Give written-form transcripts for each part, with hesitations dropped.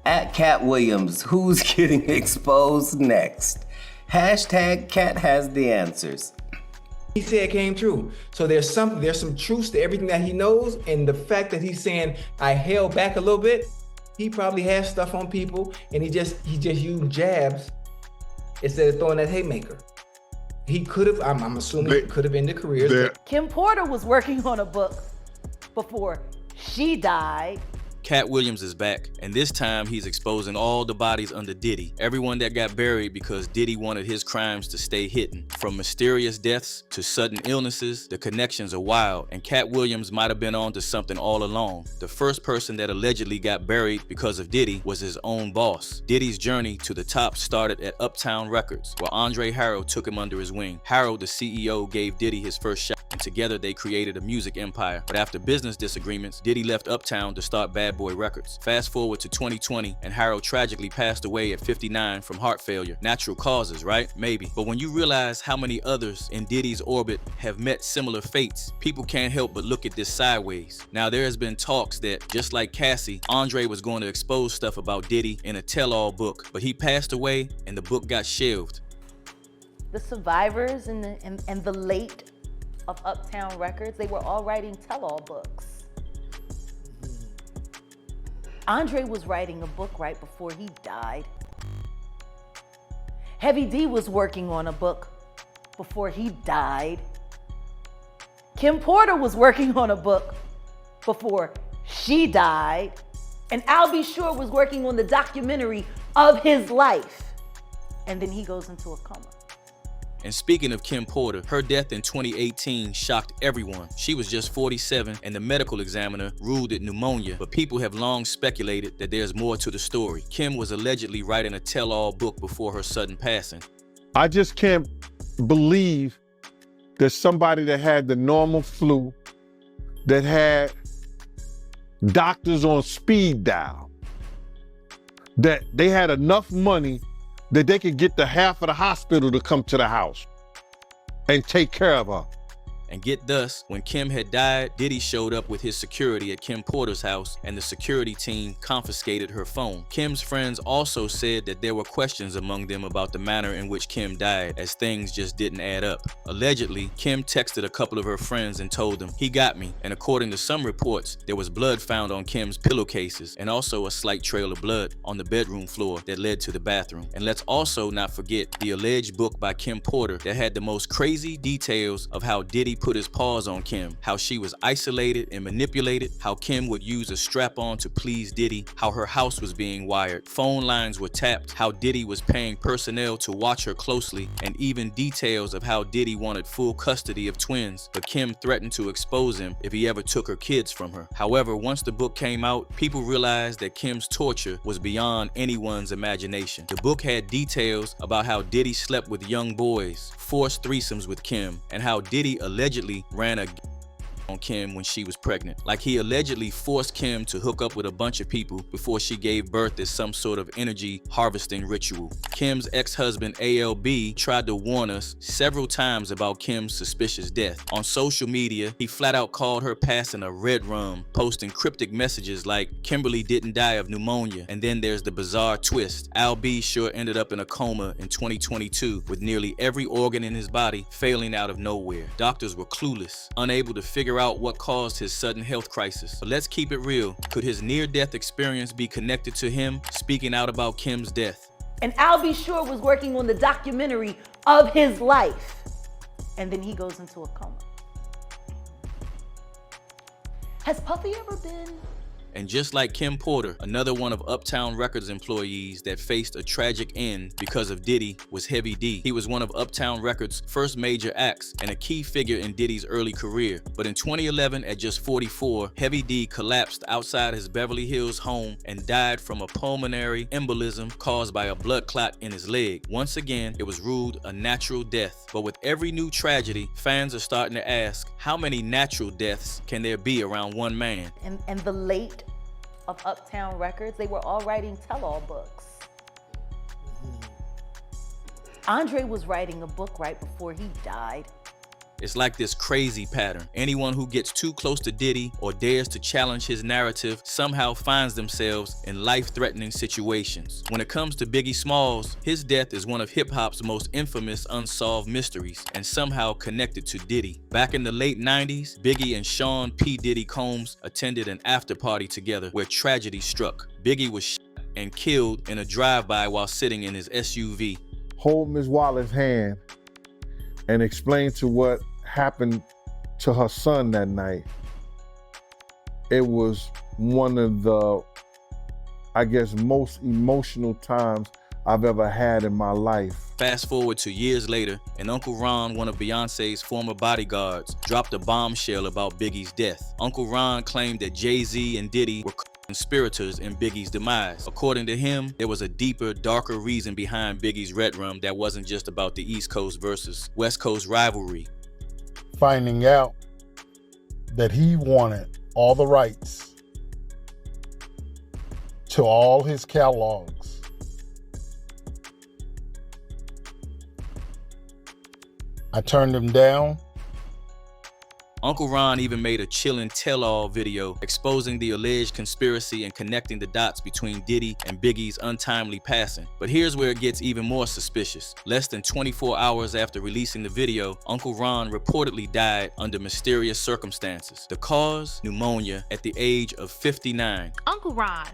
At Katt Williams, who's getting exposed next? Hashtag Katt has the answers. He said came true. So there's some truth to everything that he knows, and the fact that he's saying I held back a little bit, he probably has stuff on people, and he just used jabs instead of throwing that haymaker. He could have, I'm assuming, he could have ended careers. Kim Porter was working on a book before she died. Katt Williams is back, and this time he's exposing all the bodies under Diddy. Everyone that got buried because Diddy wanted his crimes to stay hidden. From mysterious deaths to sudden illnesses, the connections are wild, and Katt Williams might have been on to something all along. The first person that allegedly got buried because of Diddy was his own boss. Diddy's journey to the top started at Uptown Records, where Andre Harrell took him under his wing. Harrell, the CEO, gave Diddy his first shot, and together they created a music empire. But after business disagreements, Diddy left Uptown to start Bad Boy Records. Fast forward to 2020, and Harrell tragically passed away at 59 from heart failure. Natural causes, right? Maybe. But when you realize how many others in Diddy's orbit have met similar fates, people can't help but look at this sideways. Now, there has been talks that, just like Cassie, Andre was going to expose stuff about Diddy in a tell-all book, but he passed away and the book got shelved. The survivors and the late of Uptown Records, they were all writing tell-all books. Andre was writing a book right before he died. Heavy D was working on a book before he died. Kim Porter was working on a book before she died. And Al B. Sure was working on the documentary of his life. And then he goes into a coma. And speaking of Kim Porter, her death in 2018 shocked everyone. She was just 47 and the medical examiner ruled it pneumonia, but people have long speculated that there's more to the story. Kim was allegedly writing a tell-all book before her sudden passing. I just can't believe that somebody that had the normal flu, that had doctors on speed dial, that they had enough money that they could get the half of the hospital to come to the house and take care of her. And get thus, when Kim had died, Diddy showed up with his security at Kim Porter's house, and the security team confiscated her phone. Kim's friends also said that there were questions among them about the manner in which Kim died, as things just didn't add up. Allegedly, Kim texted a couple of her friends and told them, "He got me." And according to some reports, there was blood found on Kim's pillowcases, and also a slight trail of blood on the bedroom floor that led to the bathroom. And let's also not forget the alleged book by Kim Porter that had the most crazy details of how Diddy put his paws on Kim, how she was isolated and manipulated, how Kim would use a strap-on to please Diddy, how her house was being wired, phone lines were tapped, how Diddy was paying personnel to watch her closely, and even details of how Diddy wanted full custody of twins, but Kim threatened to expose him if he ever took her kids from her. However, once the book came out, people realized that Kim's torture was beyond anyone's imagination. The book had details about how Diddy slept with young boys, forced threesomes with Kim, and how Diddy allegedly ran a on Kim when she was pregnant. Like he allegedly forced Kim to hook up with a bunch of people before she gave birth as some sort of energy harvesting ritual. Kim's ex-husband ALB tried to warn us several times about Kim's suspicious death. On social media, he flat out called her passing a red rum, posting cryptic messages like Kimberly didn't die of pneumonia. And then there's the bizarre twist. Al B. Sure ended up in a coma in 2022 with nearly every organ in his body failing out of nowhere. Doctors were clueless, unable to figure out what caused his sudden health crisis. But let's keep it real. Could his near-death experience be connected to him speaking out about Kim's death? And Al B. Sure was working on the documentary of his life. And then he goes into a coma. Has Puffy ever been? And just like Kim Porter, another one of Uptown Records employees that faced a tragic end because of Diddy was Heavy D. He was one of Uptown Records' first major acts and a key figure in Diddy's early career. But in 2011, at just 44, Heavy D collapsed outside his Beverly Hills home and died from a pulmonary embolism caused by a blood clot in his leg. Once again, it was ruled a natural death. But with every new tragedy, fans are starting to ask, how many natural deaths can there be around one man? And the late of Uptown Records, they were all writing tell-all books. Andre was writing a book right before he died. It's like this crazy pattern. Anyone who gets too close to Diddy or dares to challenge his narrative somehow finds themselves in life-threatening situations. When it comes to Biggie Smalls, his death is one of hip-hop's most infamous unsolved mysteries and somehow connected to Diddy. Back in the late 90s, Biggie and Sean P. Diddy Combs attended an after-party together where tragedy struck. Biggie was shot and killed in a drive-by while sitting in his SUV. Hold Ms. Wallen's hand and explain to what happened to her son that night. It was one of the, I guess, most emotional times I've ever had in my life. Fast forward to years later, and Uncle Ron, one of Beyonce's former bodyguards, dropped a bombshell about Biggie's death. Uncle Ron claimed that Jay-Z and Diddy were conspirators in Biggie's demise. According to him, there was a deeper, darker reason behind Biggie's Red Rum that wasn't just about the East Coast versus West Coast rivalry. Finding out that he wanted all the rights to all his catalogs. I turned him down. Uncle Ron even made a chilling tell-all video exposing the alleged conspiracy and connecting the dots between Diddy and Biggie's untimely passing. But here's where it gets even more suspicious. Less than 24 hours after releasing the video, Uncle Ron reportedly died under mysterious circumstances. The cause? Pneumonia at the age of 59. Uncle Ron,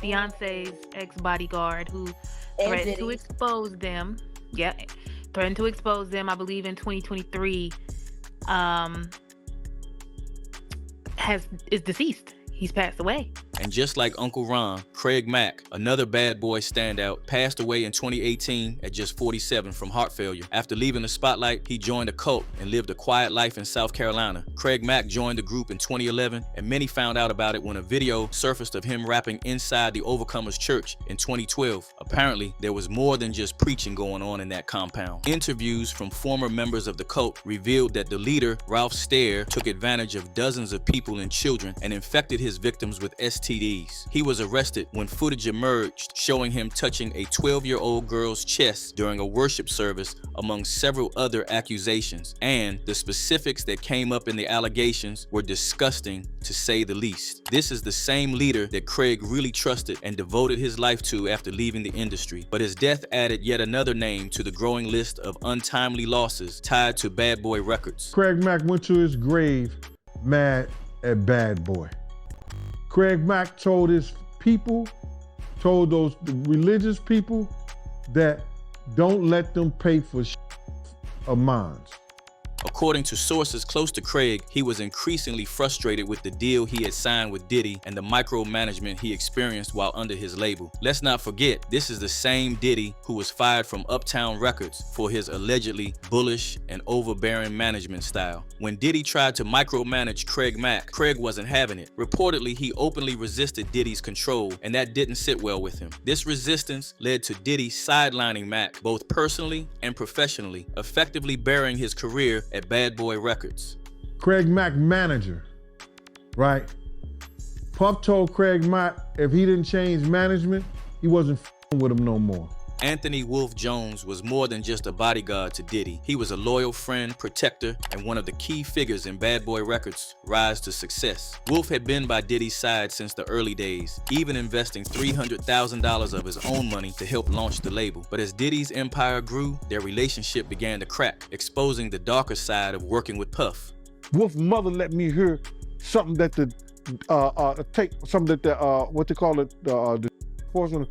Beyonce's ex-bodyguard who threatened to expose them. Yeah, threatened to expose them, I believe in 2023. Is deceased. He's passed away. And just like Uncle Ron, Craig Mack, another bad boy standout, passed away in 2018 at just 47 from heart failure. After leaving the spotlight, he joined a cult and lived a quiet life in South Carolina. Craig Mack joined the group in 2011, and many found out about it when a video surfaced of him rapping inside the Overcomers Church in 2012. Apparently, there was more than just preaching going on in that compound. Interviews from former members of the cult revealed that the leader, Ralph Stair, took advantage of dozens of people and children and infected his victims with STDs. He was arrested when footage emerged showing him touching a 12-year-old girl's chest during a worship service, among several other accusations. And the specifics that came up in the allegations were disgusting, to say the least. This is the same leader that Craig really trusted and devoted his life to after leaving the industry. But his death added yet another name to the growing list of untimely losses tied to Bad Boy Records. Craig Mack went to his grave mad at Bad Boy. Craig Mack told his people, told those religious people, that don't let them pay for of mine. According to sources close to Craig, he was increasingly frustrated with the deal he had signed with Diddy and the micromanagement he experienced while under his label. Let's not forget, this is the same Diddy who was fired from Uptown Records for his allegedly bullish and overbearing management style. When Diddy tried to micromanage Craig Mack, Craig wasn't having it. Reportedly, he openly resisted Diddy's control, and that didn't sit well with him. This resistance led to Diddy sidelining Mack, both personally and professionally, effectively burying his career at Bad Boy Records. Craig Mack manager, right? Puff told Craig Mack if he didn't change management, he wasn't with him no more. Anthony Wolf Jones was more than just a bodyguard to Diddy. He was a loyal friend, protector, and one of the key figures in Bad Boy Records' rise to success. Wolf had been by Diddy's side since the early days, even investing $300,000 of his own money to help launch the label. But as Diddy's empire grew, their relationship began to crack, exposing the darker side of working with Puff. Wolf's mother let me hear something that the what they call it, the portion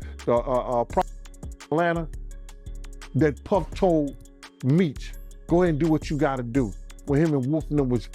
Atlanta, that Puff told Meech, go ahead and do what you gotta do, when him and Wolf and them was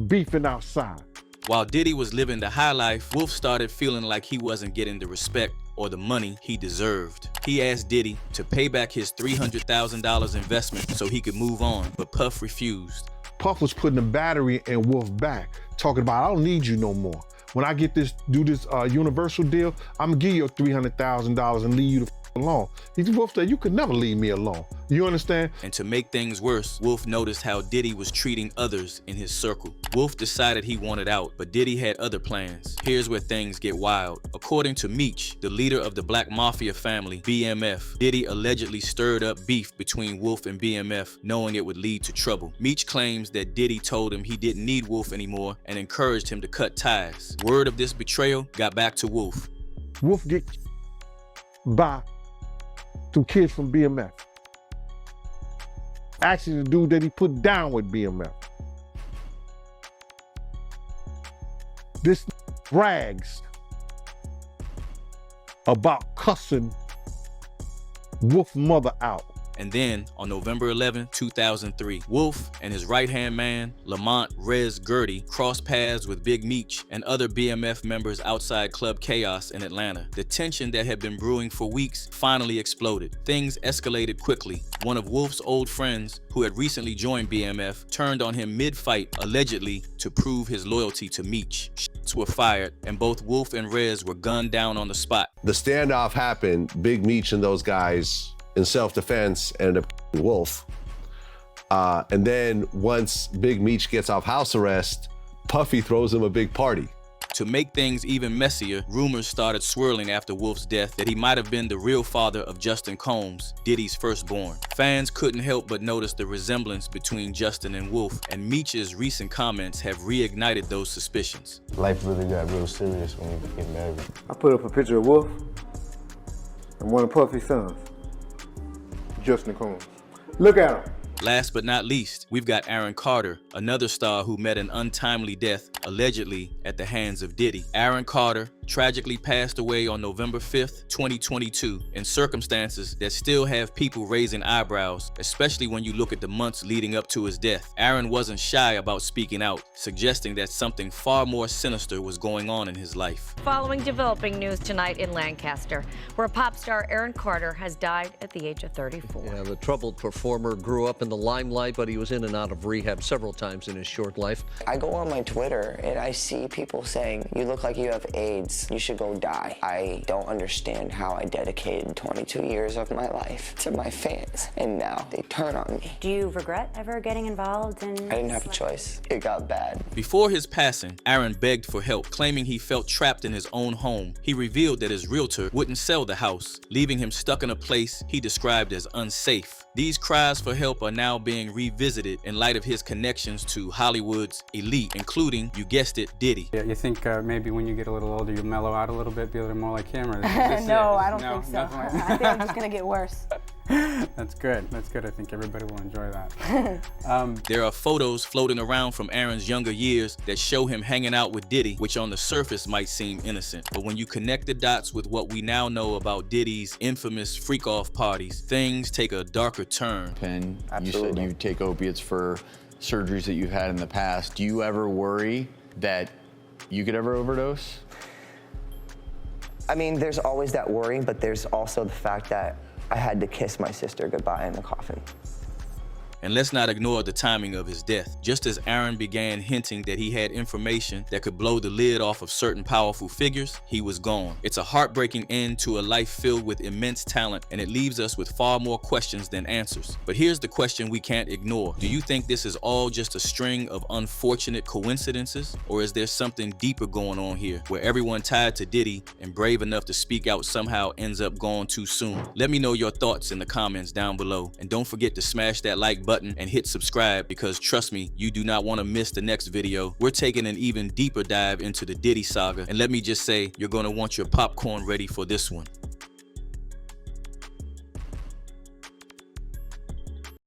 beefing outside. While Diddy was living the high life, Wolf started feeling like he wasn't getting the respect or the money he deserved. He asked Diddy to pay back his $300,000 investment so he could move on, but Puff refused. Puff was putting the battery in Wolf back, talking about, I don't need you no more. When I get this, do this Universal deal, I'm gonna give you $300,000 and leave you the alone. Wolf said, you could never leave me alone. You understand? And to make things worse, Wolf noticed how Diddy was treating others in his circle. Wolf decided he wanted out, but Diddy had other plans. Here's where things get wild. According to Meech, the leader of the Black Mafia family, BMF, Diddy allegedly stirred up beef between Wolf and BMF, knowing it would lead to trouble. Meech claims that Diddy told him he didn't need Wolf anymore and encouraged him to cut ties. Word of this betrayal got back to Wolf. Wolf get by some kids from BMF. Actually, the dude that he put down with BMF. This brags about cussing Wolf's mother out. And then, on November 11, 2003, Wolf and his right-hand man, Lamont Rez Gertie, crossed paths with Big Meech and other BMF members outside Club Chaos in Atlanta. The tension that had been brewing for weeks finally exploded. Things escalated quickly. One of Wolf's old friends, who had recently joined BMF, turned on him mid-fight, allegedly to prove his loyalty to Meech. Shots were fired, and both Wolf and Rez were gunned down on the spot. The standoff happened. Big Meech and those guys, in self-defense, ended up Wolf. And then once Big Meech gets off house arrest, Puffy throws him a big party. To make things even messier, rumors started swirling after Wolf's death that he might have been the real father of Justin Combs, Diddy's firstborn. Fans couldn't help but notice the resemblance between Justin and Wolf, and Meech's recent comments have reignited those suspicions. Life really got real serious when we get married. I put up a picture of Wolf and one of Puffy's sons, Justin Combs. Look at him. Last but not least, we've got Aaron Carter, another star who met an untimely death, allegedly at the hands of Diddy. Aaron Carter tragically passed away on November 5th, 2022, in circumstances that still have people raising eyebrows, especially when you look at the months leading up to his death. Aaron wasn't shy about speaking out, suggesting that something far more sinister was going on in his life. Following developing news tonight in Lancaster, where pop star Aaron Carter has died at the age of 34. Yeah, the troubled performer grew up in the limelight, but he was in and out of rehab several times in his short life. I go on my Twitter and I see people saying, you look like you have AIDS, you should go die. I don't understand how I dedicated 22 years of my life to my fans, and now they turn on me. Do you regret ever getting involved in... I didn't have a choice. It got bad. Before his passing, Aaron begged for help, claiming he felt trapped in his own home. He revealed that his realtor wouldn't sell the house, leaving him stuck in a place he described as unsafe. These cries for help are now being revisited in light of his connections to Hollywood's elite, including, you guessed it, Diddy. Yeah, you think maybe when you get a little older, you'll mellow out a little bit, be a little more like him? Or No, I don't think so. Like I think I'm just gonna get worse. That's good. That's good. I think everybody will enjoy that. There are photos floating around from Aaron's younger years that show him hanging out with Diddy, which on the surface might seem innocent. But when you connect the dots with what we now know about Diddy's infamous freak-off parties, things take a darker turn. And you said you take opiates for surgeries that you've had in the past. Do you ever worry that you could ever overdose? I mean, there's always that worry, but there's also the fact that I had to kiss my sister goodbye in the coffin. And let's not ignore the timing of his death. Just as Aaron began hinting that he had information that could blow the lid off of certain powerful figures, he was gone. It's a heartbreaking end to a life filled with immense talent, and it leaves us with far more questions than answers. But here's the question we can't ignore. Do you think this is all just a string of unfortunate coincidences? Or is there something deeper going on here, where everyone tied to Diddy and brave enough to speak out somehow ends up gone too soon? Let me know your thoughts in the comments down below. And don't forget to smash that like button and hit subscribe, because trust me, you do not want to miss the next video. We're taking an even deeper dive into the Diddy saga, and let me just say, you're going to want your popcorn ready for this one.